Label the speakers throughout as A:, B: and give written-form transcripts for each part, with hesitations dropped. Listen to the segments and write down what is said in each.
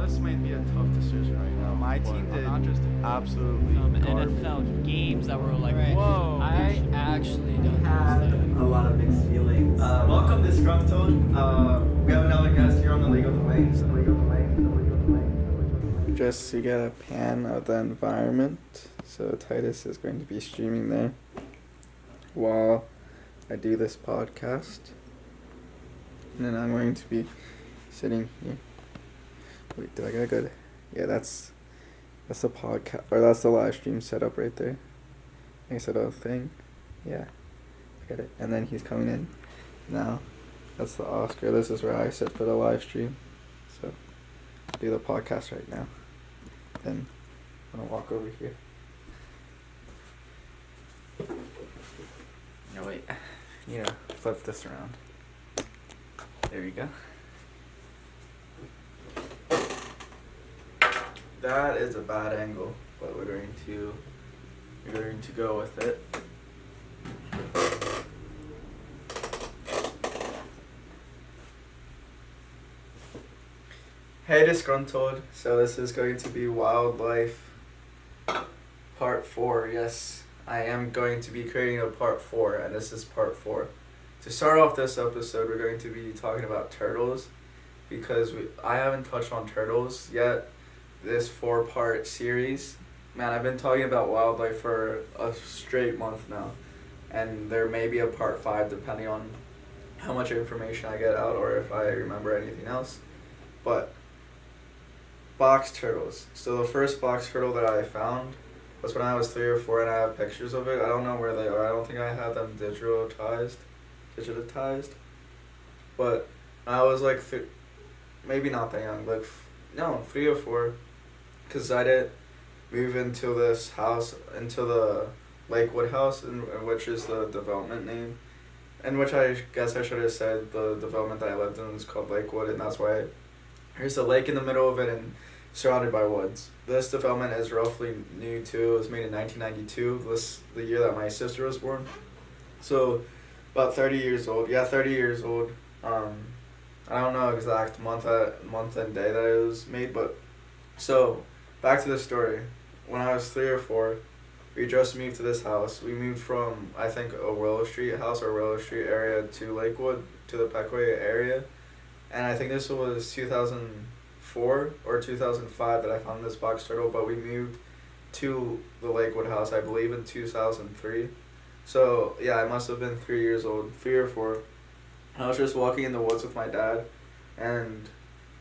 A: this might be a tough decision right now.
B: My
A: but
B: team
A: I'm
B: did
A: not just
B: absolutely garbage.
C: NFL games that were like,
D: Right.
C: whoa.
D: I actually don't
E: Had
D: understand.
E: a lot of mixed feelings. Welcome, Disgruntled. We have another guest here on the Legal Domains.
B: Just to get a pan of the environment. So Titus is going to be streaming there while I do this podcast. And then I'm going to be sitting here. Wait, do I got good? Yeah, that's the podcast, or that's the live stream setup right there. Next to the thing. Yeah. Get it. And then he's coming in now. That's the Oscar. This is where I sit for the live stream. So I'll do the podcast right now. Then I'm gonna walk over here. No wait. Yeah, flip this around. There you go. That is a bad angle, but we're going to go with it. Hey Disgruntled, so this is going to be Wildlife Part 4. Yes, I am going to be creating a Part 4, and this is Part 4. To start off this episode, we're going to be talking about turtles, because I haven't touched on turtles yet, this 4-part series. Man, I've been talking about wildlife for a straight month now, and there may be a Part 5 depending on how much information I get out or if I remember anything else. But box turtles. So the first box turtle that I found was when I was 3 or 4, and I have pictures of it. I don't know where they are. I don't think I have them digitized. But I was like, maybe not that young, like, no, 3 or 4, because I didn't move into this house, into the Lakewood house, which is the development name, and which I guess I should have said the development that I lived in is called Lakewood, and that's why there's a lake in the middle of it and surrounded by woods. This development is roughly new too. It was made in 1992, the year that my sister was born. So about 30 years old. Yeah, 30 years old. I don't know exact month and day that it was made, but so back to the story. When I was 3 or 4, we just moved to this house. We moved from, I think, a Willow Street house or Willow Street area to Lakewood, to the Peckway area. And I think this was 2004 or 2005 that I found this box turtle, but we moved to the Lakewood house, I believe, in 2003. So, yeah, I must have been 3 years old, 3 or 4. I was just walking in the woods with my dad, and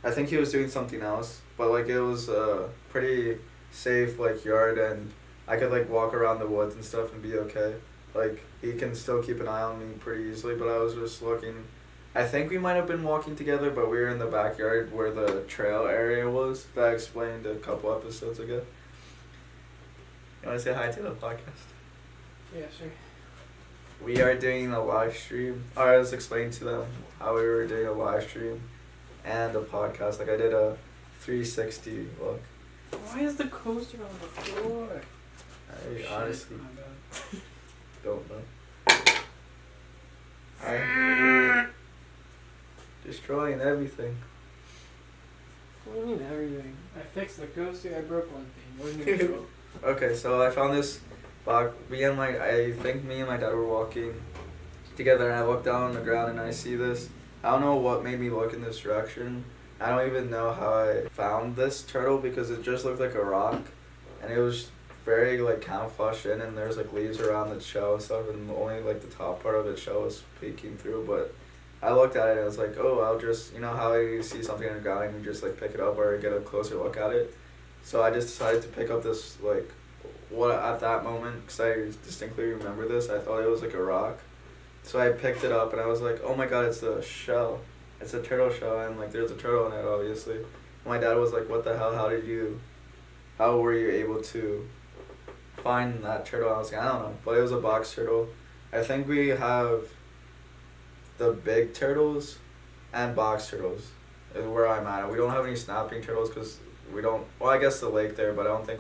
B: I think he was doing something else, but, like, it was a pretty safe, like, yard, and I could, like, walk around the woods and stuff and be okay. Like, he can still keep an eye on me pretty easily, but I was just looking. I think we might have been walking together, but we were in the backyard where the trail area was, that I explained a couple episodes ago. You want to say hi to the podcast?
D: Yeah, sure.
B: We are doing a live stream. I was explaining to them how we were doing a live stream and a podcast. Like, I did a 360 look.
D: Why is the coaster on the floor?
B: I honestly
D: My bad.
B: don't know. I'm destroying everything.
D: What do you mean everything? I fixed the coaster, I broke one thing. What do you mean broke?
B: Okay, so I found this box. I think me and my dad were walking together, and I looked down on the ground and I see this. I don't know what made me look in this direction. I don't even know how I found this turtle, because it just looked like a rock, and it was very, like, camouflaged in, and there's, like, leaves around its shell and stuff, and only, like, the top part of its shell was peeking through. But I looked at it and I was like, oh, I'll just, you know how you see something on the ground and you just, like, pick it up or get a closer look at it. So I just decided to pick up this, like, what at that moment, because I distinctly remember this, I thought it was like a rock. So I picked it up and I was like, oh my god, it's a shell. It's a turtle shell, and, like, there's a turtle in it, obviously. My dad was like, what the hell, how were you able to find that turtle? I was like, I don't know, but it was a box turtle. I think we have the big turtles and box turtles is where I'm at. We don't have any snapping turtles because we don't, well, I guess the lake there, but I don't think,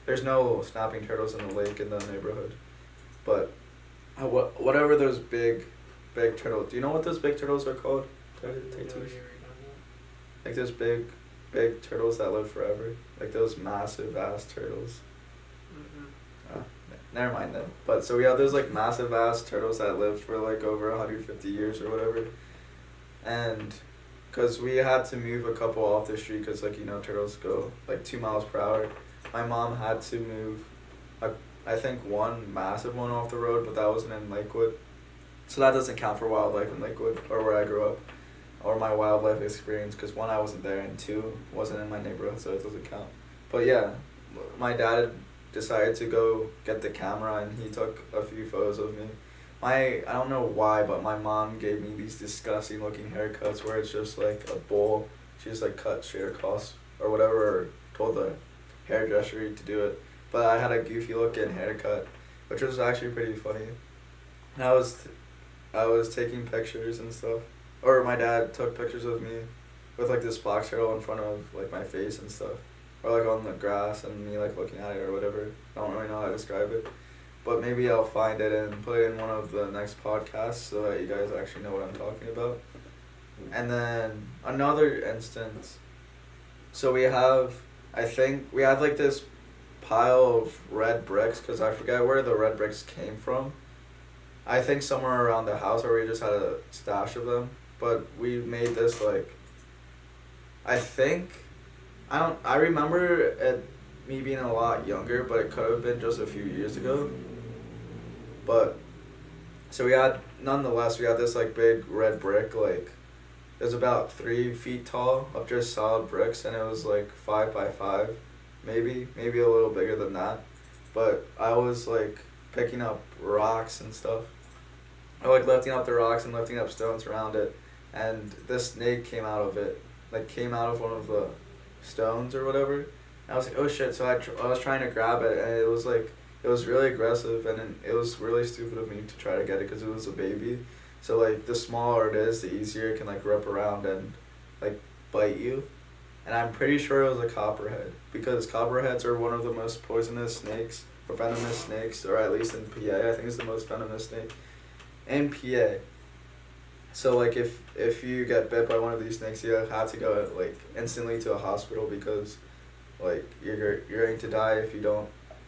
B: there's no snapping turtles in the lake in the neighborhood. But whatever those big turtles, do you know what those big turtles are called? Like those big big turtles that live forever? Like those massive ass turtles. Oh, never mind then. But so we have those like massive ass turtles that live for like over 150 years or whatever. And because we had to move a couple off the street because like, you know, turtles go like 2 miles per hour. My mom had to move, I think, one massive one off the road, but that wasn't in Lakewood. So that doesn't count for wildlife in Lakewood or where I grew up or my wildlife experience because one, I wasn't there, and two, wasn't in my neighborhood, so it doesn't count. But yeah, my dad decided to go get the camera and he took a few photos of me. I don't know why, but my mom gave me these disgusting looking haircuts where it's just like a bowl. She just like cut straight across or whatever, or told the hairdresser to do it. But I had a goofy looking haircut, which was actually pretty funny. And I was taking pictures and stuff. Or my dad took pictures of me with like this box turtle in front of like my face and stuff. Or like on the grass and me like looking at it or whatever. I don't really know how to describe it. But maybe I'll find it and put it in one of the next podcasts so that you guys actually know what I'm talking about. And then another instance. So I think we had like this pile of red bricks because I forget where the red bricks came from. I think somewhere around the house or we just had a stash of them. But we made this like, I remember it, me being a lot younger, but it could have been just a few years ago. But, so we had this like big red brick, like, it was about 3 feet tall of just solid bricks, and it was like 5 by 5, maybe a little bigger than that. But I was like picking up rocks and stuff. I like lifting up the rocks and lifting up stones around it, and this snake came out of it, like came out of one of the stones or whatever. And I was like, oh shit, so I was trying to grab it, and it was really aggressive, and it was really stupid of me to try to get it because it was a baby. So like the smaller it is, the easier it can like wrap around and like bite you. And I'm pretty sure it was a copperhead because copperheads are one of the most poisonous snakes or venomous snakes, or at least in PA, I think it's the most venomous snake in PA. So like if you get bit by one of these snakes, you have to go like instantly to a hospital because like you're going to die if you don't.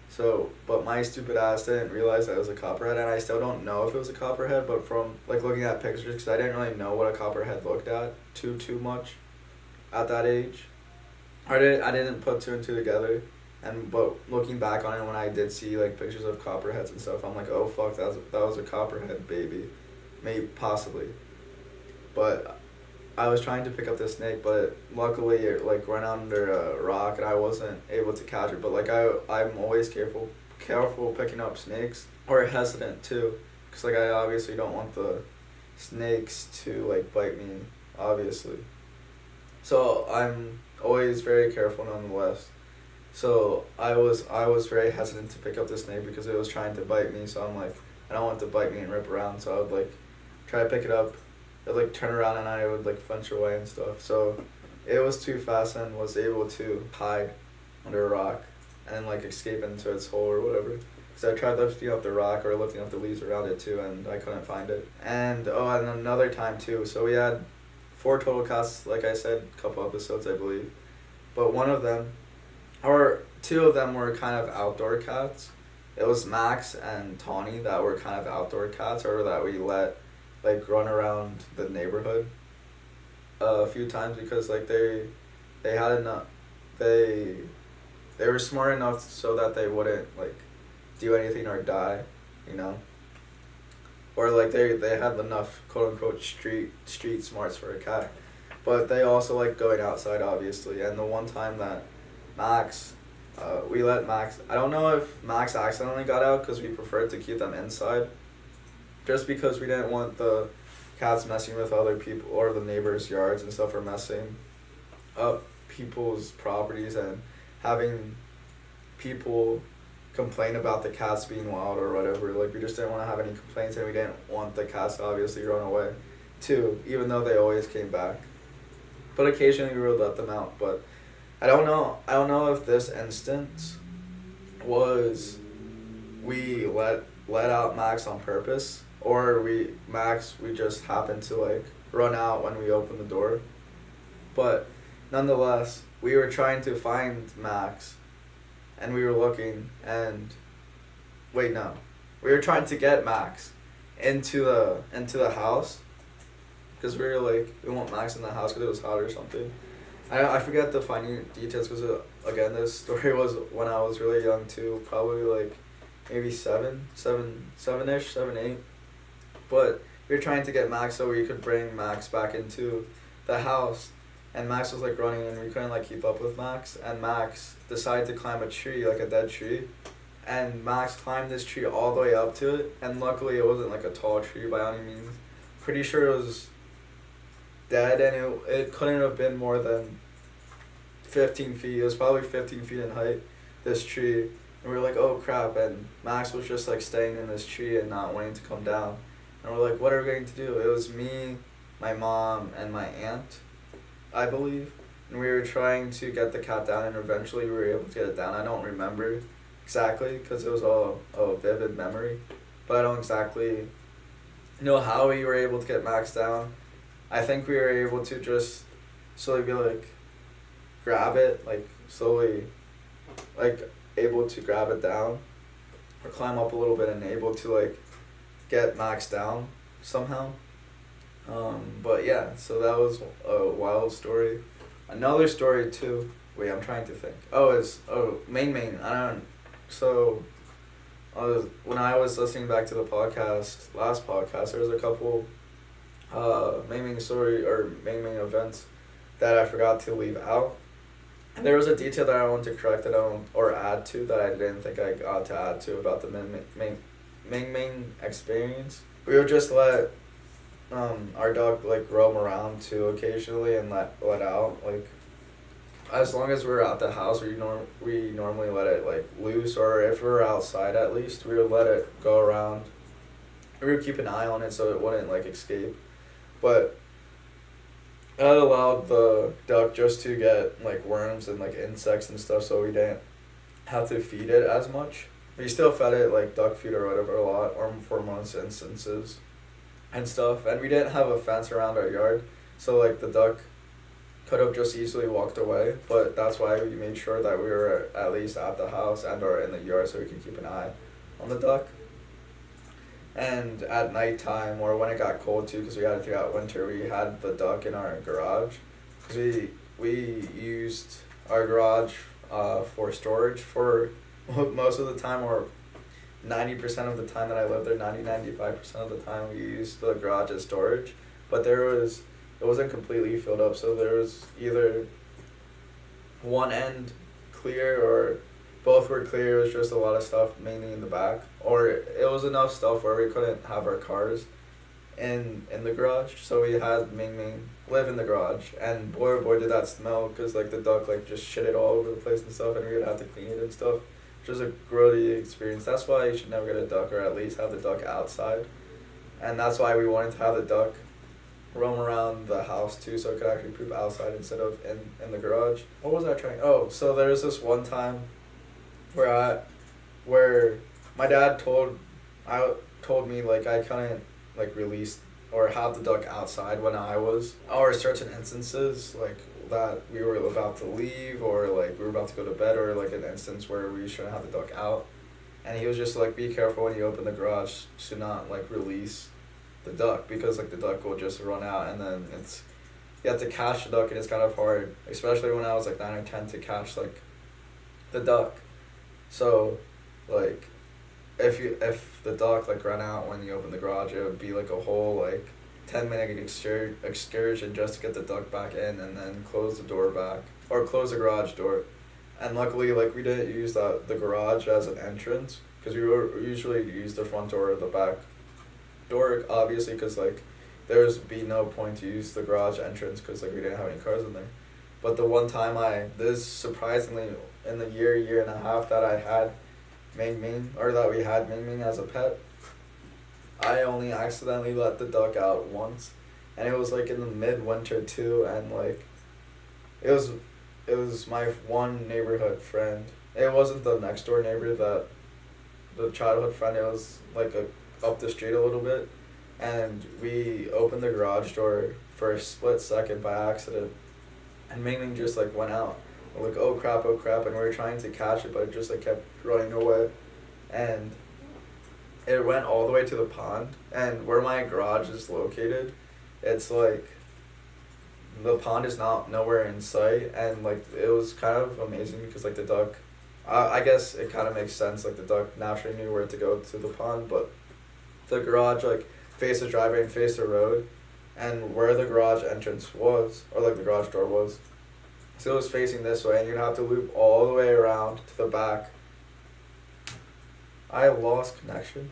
B: So, but my stupid ass didn't realize that it was a copperhead, and I still don't know if it was a copperhead, but from like looking at pictures, because I didn't really know what a copperhead looked at too much at that age. I didn't put two and two together, but looking back on it, when I did see like pictures of copperheads and stuff, I'm like, oh fuck, that was a copperhead baby, maybe possibly. But I was trying to pick up this snake, but luckily it like went under a rock and I wasn't able to catch it. But like I'm always careful picking up snakes, or hesitant too, because like I obviously don't want the snakes to like bite me, obviously. So I'm always very careful nonetheless. So I was very hesitant to pick up the snake because it was trying to bite me. So I'm like, I don't want it to bite me and rip around. So I would like try to pick it up. I'd like turn around and I would like flinch away and stuff. So it was too fast and was able to hide under a rock and like escape into its hole or whatever. Because I tried lifting up the rock or lifting up the leaves around it too, and I couldn't find it. And and another time too. So we had 4 total casts, like I said, a couple episodes I believe. But one of them, or 2 of them were kind of outdoor cats. It was Max and Tawny that were kind of outdoor cats, or that we let like run around the neighborhood a few times because like they had enough, they were smart enough so that they wouldn't like do anything or die, you know, or like they had enough quote unquote street smarts for a cat. But they also like going outside, obviously. And the one time that Max, we let Max, I don't know if Max accidentally got out because we preferred to keep them inside, just because we didn't want the cats messing with other people or the neighbors' yards and stuff, or messing up people's properties and having people complain about the cats being wild or whatever. Like, we just didn't want to have any complaints, and we didn't want the cats to obviously run away too, even though they always came back. But occasionally we would let them out. But I don't know if this instance was we let out Max on purpose, or we just happened to like run out when we opened the door. But nonetheless, we were trying to find Max, and we were looking, and wait, no, we were trying to get Max into the house, because we were like, we want Max in the house because it was hot or something. I forget the fine details because again, this story was when I was really young too, probably like maybe seven-ish, 7, 8. But we were trying to get Max so we could bring Max back into the house, and Max was like running and we couldn't like keep up with Max, and Max decided to climb a tree, like a dead tree, and Max climbed this tree all the way up to it, and luckily it wasn't like a tall tree by any means. Pretty sure it was dead, and it couldn't have been more than 15 feet. It was probably 15 feet in height, this tree. And we were like, oh crap, and Max was just like staying in this tree and not wanting to come down. And we're like, what are we going to do? It was me, my mom, and my aunt, I believe. And we were trying to get the cat down, and eventually we were able to get it down. I don't remember exactly because it was all a vivid memory. But I don't exactly know how we were able to get Max down. I think we were able to just slowly be like, grab it, like slowly, like able to grab it down or climb up a little bit and able to like get Max down somehow. But yeah, so that was a wild story. Another story too, wait, I'm trying to think. Main, so when I was listening back to the last podcast, there was a couple main story or main events that I forgot to leave out. And there was a detail that I wanted to correct or add to that I didn't think I got to add to about the main experience. We would just let our dog like roam around too occasionally and let out, like as long as we're at the house, we normally let it like loose, or if we're outside at least, we would let it go around. We would keep an eye on it so it wouldn't like escape. But that allowed the duck just to get like worms and like insects and stuff, so we didn't have to feed it as much. We still fed it like duck food or whatever a lot, or for most instances and stuff. And we didn't have a fence around our yard, so like the duck could have just easily walked away. But that's why we made sure that we were at least at the house and or in the yard so we could keep an eye on the duck. And at nighttime, or when it got cold too, because we had it throughout winter, we had the duck in our garage, because we used our garage for storage for most of the time, or 90% of the time that I lived there, 95% of the time we used the garage as storage. But it wasn't completely filled up, so there was either one end clear or both were clear. It was just a lot of stuff, mainly in the back, or it was enough stuff where we couldn't have our cars in the garage, so we had Ming live in the garage. And boy oh boy did that smell, because like the duck like just shit it all over the place and stuff, and we would have to clean it and stuff, which was a grody experience. That's why you should never get a duck, or at least have the duck outside. And that's why we wanted to have the duck roam around the house too, so it could actually poop outside instead of in the garage. What was I trying? Oh, so there was this one time where my dad told me like I couldn't like release or have the duck outside when I was, or certain instances like that we were about to leave, or like we were about to go to bed, or like an instance where we shouldn't have the duck out. And he was just like, be careful when you open the garage to not like release the duck, because like the duck will just run out, and then you have to catch the duck, and it's kind of hard, especially when I was like 9 or 10, to catch like the duck. So like if the duck like ran out when you open the garage, it would be like a whole like 10-minute excursion just to get the duck back in, and then close the door back, or close the garage door. And luckily like we didn't use the garage as an entrance, because we usually use the front door or the back door, obviously, because like there's be no point to use the garage entrance, because like we didn't have any cars in there. But the one time this surprisingly in the year and a half that I had Ming, or that we had Ming as a pet, I only accidentally let the duck out once, and it was like in the midwinter too, and like it was my one neighborhood friend. It wasn't the next door neighbor, that the childhood friend. It was like up the street a little bit, and we opened the garage door for a split second by accident, and Ming just like went out. We're like, oh crap, and we were trying to catch it, but it just like kept running away, and it went all the way to the pond. And where my garage is located, it's like the pond is not nowhere in sight, and like it was kind of amazing because like the duck, I guess it kind of makes sense, like the duck naturally knew where to go to the pond, but the garage like faced the driveway and faced the road, and where the garage entrance was, or like the garage door was, so it was facing this way, and you'd have to loop all the way around to the back. I lost connection.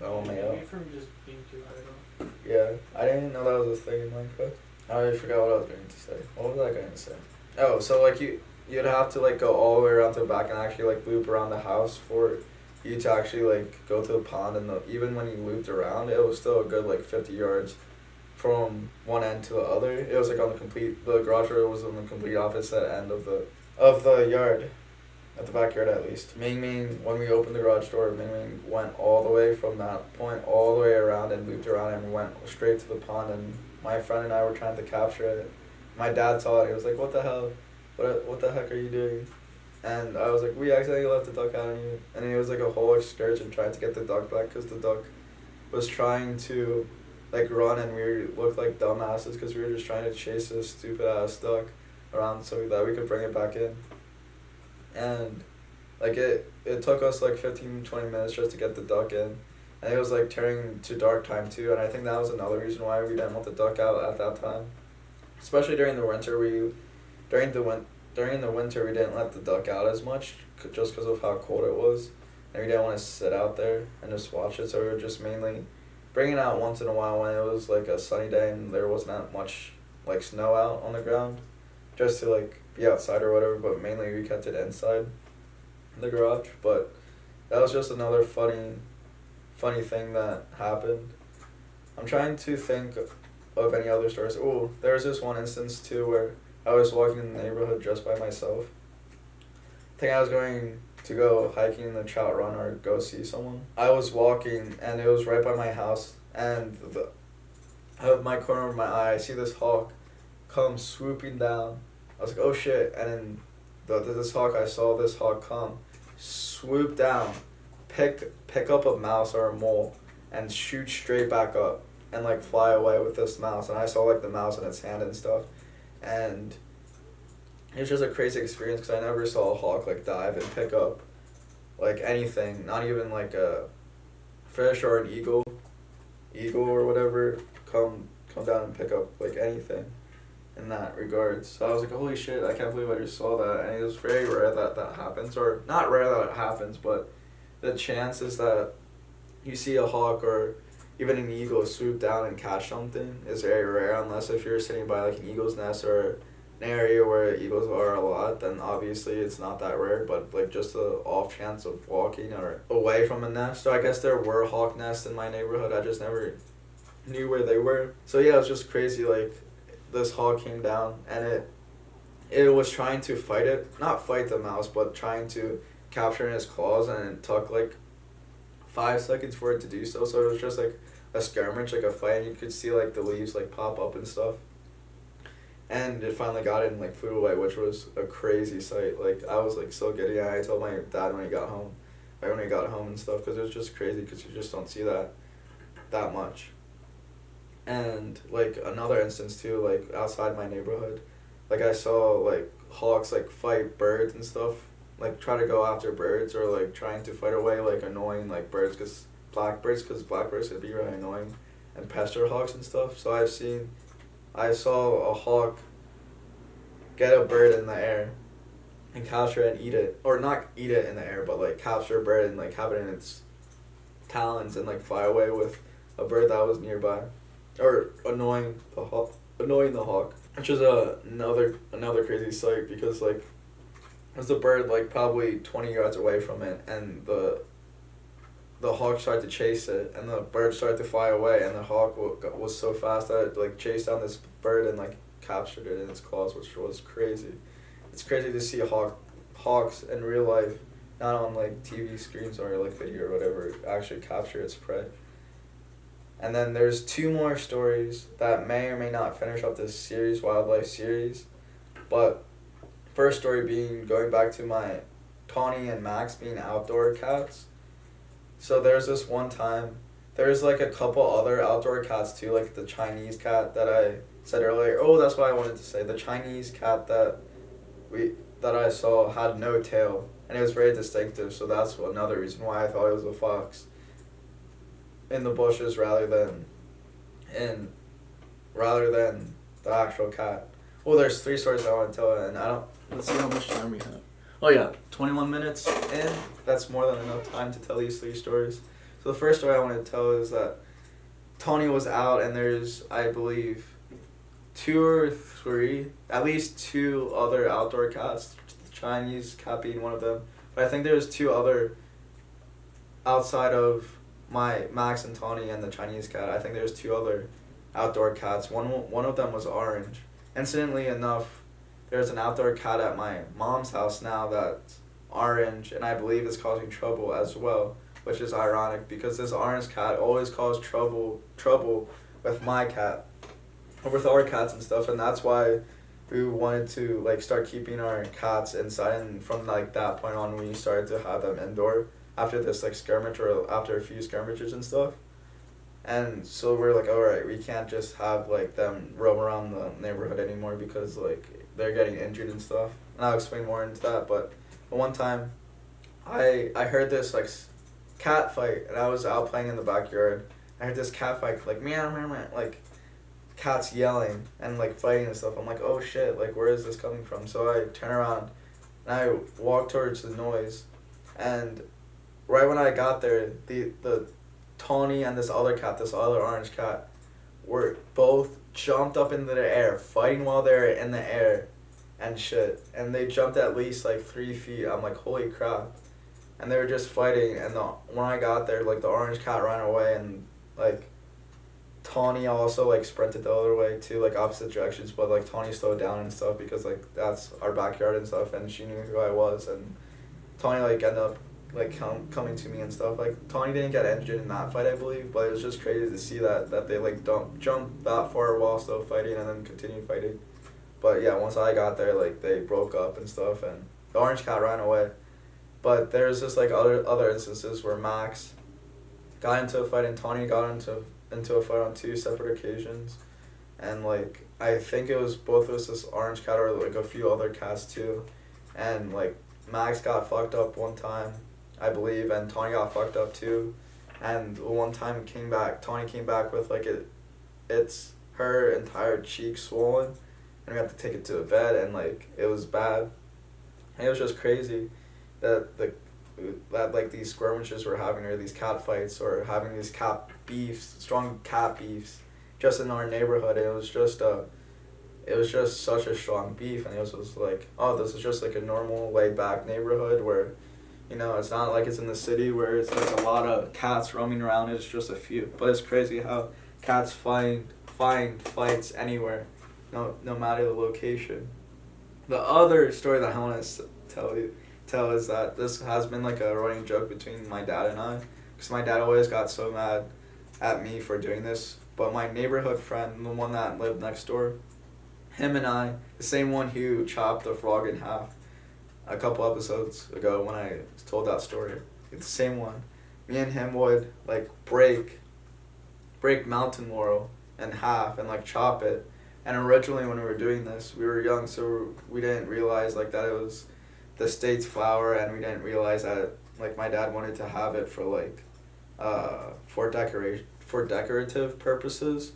B: Oh my god.
D: Maybe from just being too idle.
B: Yeah, I didn't know that was a thing in Minecraft. I already forgot what I was going to say. What was I going to say? Oh, so like you'd have to like go all the way around to the back and actually like loop around the house for you to actually like go to the pond, and even when you looped around, it was still a good like 50 yards from one end to the other. It was like on the garage door was on the complete opposite end of the yard. At the backyard at least. Ming Ming, when we opened the garage door, Ming Ming went all the way from that point all the way around and looped around and went straight to the pond, and my friend and I were trying to capture it. My dad saw it, he was like, what the hell? What the heck are you doing? And I was like, we accidentally left the duck out on you. And it was like a whole excursion trying to get the duck back because the duck was trying to like run, and we looked like dumbasses because we were just trying to chase this stupid ass duck around so that we could bring it back in. And like it took us like 15-20 minutes just to get the duck in, and it was like turning to dark time too, and I think that was another reason why we didn't want the duck out at that time, especially during the winter. During the winter we didn't let the duck out as much just because of how cold it was, and we didn't want to sit out there and just watch it, so we were just mainly bringing it out once in a while when it was like a sunny day and there wasn't that much like snow out on the ground, just to like be outside or whatever, but mainly we kept it inside the garage. But that was just another funny thing that happened. I'm trying to think of any other stories. Oh, there was this one instance too where I was walking in the neighborhood just by myself. I think I was going to go hiking in the trout run or go see someone. I was walking and it was right by my house, and out of my corner of my eye I see this hawk come swooping down. I was like, oh shit, and then I saw this hawk come, swoop down, pick up a mouse or a mole, and shoot straight back up, and like fly away with this mouse, and I saw like the mouse in its hand and stuff, and it was just a crazy experience because I never saw a hawk like dive and pick up like anything, not even like a fish or an eagle or whatever, come down and pick up like anything in that regard. So I was like, holy shit, I can't believe I just saw that. And it was very rare that happens, or not rare that it happens, but the chances that you see a hawk or even an eagle swoop down and catch something is very rare, unless if you're sitting by like an eagle's nest or an area where eagles are a lot, then obviously it's not that rare. But like just the off chance of walking or away from a nest. So I guess there were hawk nests in my neighborhood, I just never knew where they were. So yeah, it was just crazy. Like this hawk came down and it was trying to not fight the mouse, but trying to capture in its claws, and it took like 5 seconds for it to do so. So it was just like a skirmish, like a fight, and you could see like the leaves like pop up and stuff. And it finally got it and like flew away, which was a crazy sight. Like I was like so giddy. I told my dad when he got home, and stuff, because it was just crazy because you just don't see that much. And like another instance too, like outside my neighborhood, like I saw like hawks like fight birds and stuff, like try to go after birds, or like trying to fight away like annoying like birds, because blackbirds could be really annoying and pester hawks and stuff. So I saw a hawk get a bird in the air and capture it and eat it, or not eat it in the air, but like capture a bird and like have it in its talons and like fly away with a bird that was nearby, or annoying the hawk, which is another crazy sight, because like there's a bird like probably 20 yards away from it, and the hawk tried to chase it, and the bird started to fly away, and the hawk was so fast that it like chased down this bird and like captured it in its claws, which was crazy. It's crazy to see hawks in real life, not on like TV screens or like video or whatever, actually capture its prey. And then there's 2 more stories that may or may not finish up this wildlife series, but first story being going back to my Tawny and Max being outdoor cats. So there's this one time, there's like a couple other outdoor cats too, like the Chinese cat that I said earlier. Oh, that's what I wanted to say. The Chinese cat that I saw had no tail, and it was very distinctive. So that's another reason why I thought it was a fox in the bushes rather than the actual cat. Well, there's 3 stories I want to tell, and I don't. Let's see how much time we have. Oh yeah, 21 minutes in. That's more than enough time to tell these 3 stories. So the first story I want to tell is that Tony was out, and there's, I believe, 2 or 3, at least 2 other outdoor cats. The Chinese cat being one of them, but I think there's 2 other outside of my Max and Tawny and the Chinese cat. I think there's 2 other outdoor cats. One of them was orange. Incidentally enough, there's an outdoor cat at my mom's house now that's orange, and I believe is causing trouble as well, which is ironic because this orange cat always caused trouble with my cat, or with our cats and stuff, and that's why we wanted to like start keeping our cats inside. And from like that point on, we started to have them indoor after this like skirmish, or after a few skirmishes and stuff. And so we're like, all right, we can't just have like them roam around the neighborhood anymore because like they're getting injured and stuff. And I'll explain more into that. But one time, I heard this like cat fight, and I was out playing in the backyard. I heard this cat fight, like meow meow meow, like cats yelling and like fighting and stuff. I'm like, oh shit, like where is this coming from? So I turn around and I walk towards the noise, and right when I got there, the Tawny and this other orange cat, were both jumped up into the air, fighting while they're in the air and shit. And they jumped at least like 3 feet. I'm like, holy crap. And they were just fighting, and when I got there, like the orange cat ran away, and like Tawny also like sprinted the other way too, like opposite directions, but like Tawny slowed down and stuff because like that's our backyard and stuff, and she knew who I was, and Tawny like ended up like coming to me and stuff. Like Tawny didn't get injured in that fight, I believe, but it was just crazy to see that they like jumped that far while still fighting and then continued fighting. But yeah, once I got there, like they broke up and stuff, and the orange cat ran away. But there's just like other instances where Max got into a fight and Tawny got into a fight on 2 separate occasions, and like I think it was both of us, this orange cat or like a few other cats too, and like Max got fucked up one time, I believe, and Tawny got fucked up too. And one time Tawny came back with like it's her entire cheek swollen, and we had to take it to the vet, and like it was bad. And it was just crazy that like these skirmishes we're having, or these cat fights, or having these cat beefs, strong cat beefs, just in our neighborhood. It was just such a strong beef, and it was just like, oh, this is just like a normal laid back neighborhood where, you know, it's not like it's in the city where it's like a lot of cats roaming around. It's just a few. But it's crazy how cats find fights anywhere, no matter the location. The other story that I want to tell is that this has been like a running joke between my dad and I, because my dad always got so mad at me for doing this. But my neighborhood friend, the one that lived next door, him and I, the same one who chopped the frog in half a couple episodes ago when I told that story, it's the same one. Me and him would like break mountain laurel in half and like chop it. And originally when we were doing this, we were young, so we didn't realize like that it was the state's flower, and we didn't realize that like my dad wanted to have it for like for decorative purposes.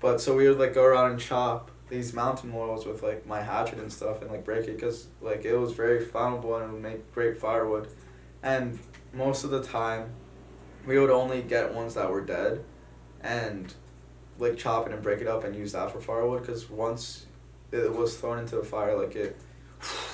B: But so we would like go around and chop these mountain laurels with like my hatchet and stuff, and like break it because like it was very flammable and it would make great firewood. And most of the time we would only get ones that were dead and like chop it and break it up and use that for firewood, because once it was thrown into the fire, like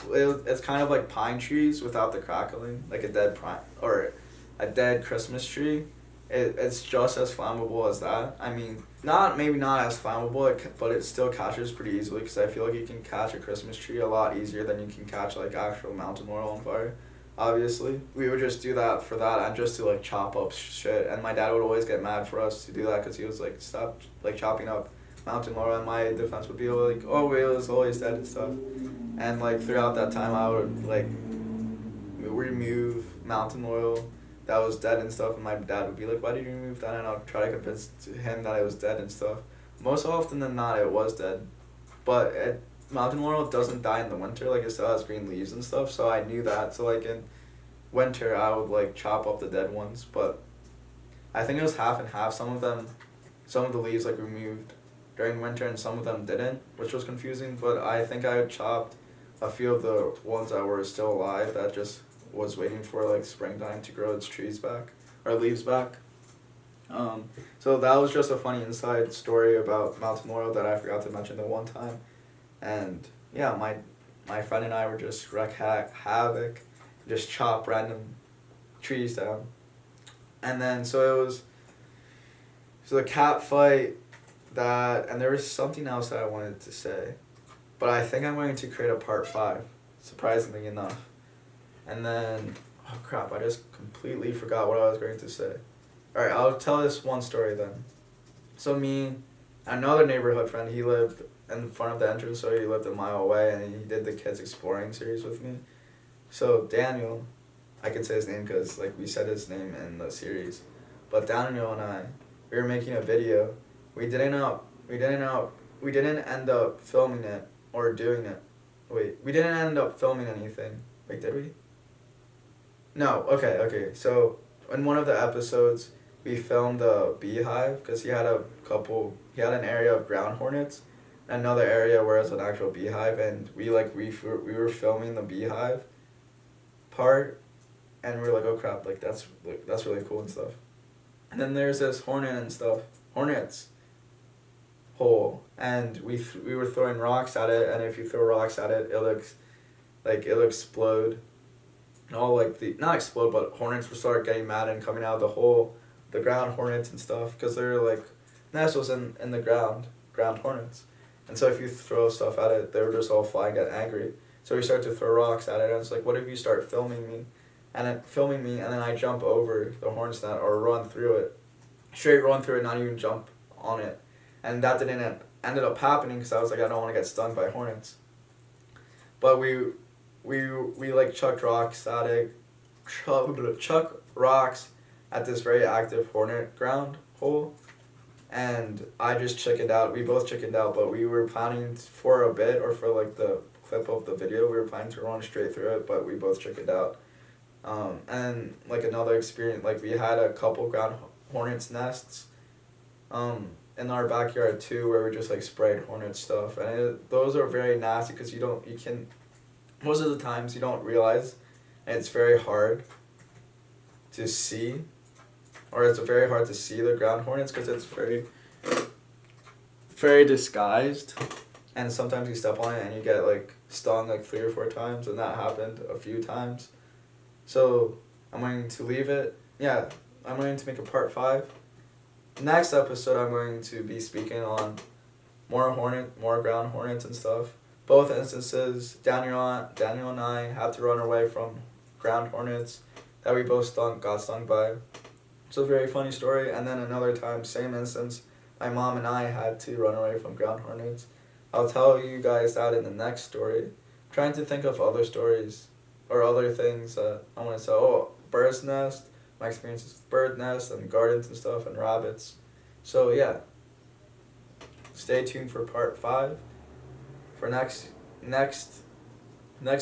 B: it's kind of like pine trees without the crackling, like a dead pine or a dead Christmas tree. It's just as flammable as that. I mean, maybe not as flammable, but it still catches pretty easily, because I feel like you can catch a Christmas tree a lot easier than you can catch like actual mountain laurel on fire. Obviously, we would just do that for that, and just to like chop up shit. And my dad would always get mad for us to do that, because he was like, stop like chopping up mountain laurel, and my defense would be like, oh, it was always dead and stuff. And like throughout that time, I would like remove mountain laurel that was dead and stuff, and my dad would be like, why did you remove that? And I'll try to convince him that it was dead and stuff. Most often than not, it was dead, but mountain laurel doesn't die in the winter, like it still has green leaves and stuff, so I knew that. So like in winter, I would like chop up the dead ones, but I think it was half and half. Some of the leaves like removed during winter and some of them didn't, which was confusing, but I think I had chopped a few of the ones that were still alive that just was waiting for like springtime to grow its trees back or leaves back. So that was just a funny inside story about mountain laurel that I forgot to mention the one time. And yeah, my friend and I were just wreak havoc, just chop random trees down. And then so it was a cat fight that, and there was something else that I wanted to say, but I think I'm going to create a part 5, surprisingly enough. And then, oh crap, I just completely forgot what I was going to say. Alright, I'll tell this one story then. So me, another neighborhood friend, he lived in front of the entrance, so he lived a mile away, and he did the Kids Exploring series with me. So Daniel, I can say his name because like we said his name in the series, but Daniel and I, we were making a video. We didn't end up filming it or doing it. Wait, we didn't end up filming anything. Wait, did we? No, okay. So in one of the episodes, we filmed the beehive because he had an area of ground hornets, another area where it's an actual beehive, and we were filming the beehive part, and we were like, oh crap, like that's really cool and stuff. And then there's this hornets hole, and we were throwing rocks at it, and if you throw rocks at it, it'll explode. All like not explode, but hornets will start getting mad and coming out of the hole, the ground hornets and stuff, because they're like nest was in the ground hornets, and so if you throw stuff at it, they would just all fly and get angry. So we start to throw rocks at it, and it's like, what if you start filming me, and then I jump over the hornet's nest or run through it, not even jump on it, and that ended up happening because I was like, I don't want to get stung by hornets, but we like chucked rocks at it, at this very active hornet ground hole, and I just chickened out. We both chickened out, but we were planning for a bit, or for like the clip of the video, we were planning to run straight through it, but we both chickened out. And like another experience, like we had a couple ground hornets nests in our backyard too, where we just like sprayed hornet stuff, and those are very nasty because most of the times you don't realize, and it's very hard to see, the ground hornets because it's very, very disguised, and sometimes you step on it and you get like stung like 3 or 4 times, and that happened a few times. So I'm going to leave it. Yeah, I'm going to make a part 5. Next episode, I'm going to be speaking on more ground hornets and stuff. Both instances, Daniel and I had to run away from ground hornets that we both got stung by. It's a very funny story. And then another time, same instance, my mom and I had to run away from ground hornets. I'll tell you guys that in the next story. I'm trying to think of other stories or other things that I want to say. Oh, bird's nest, my experiences with bird nests and gardens and stuff, and rabbits. So yeah, stay tuned for part 5. For next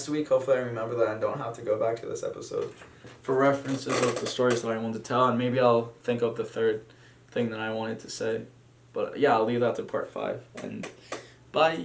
B: week, hopefully I remember that and don't have to go back to this episode for references of the stories that I want to tell, and maybe I'll think of the third thing that I wanted to say. But yeah, I'll leave that to part 5, and bye.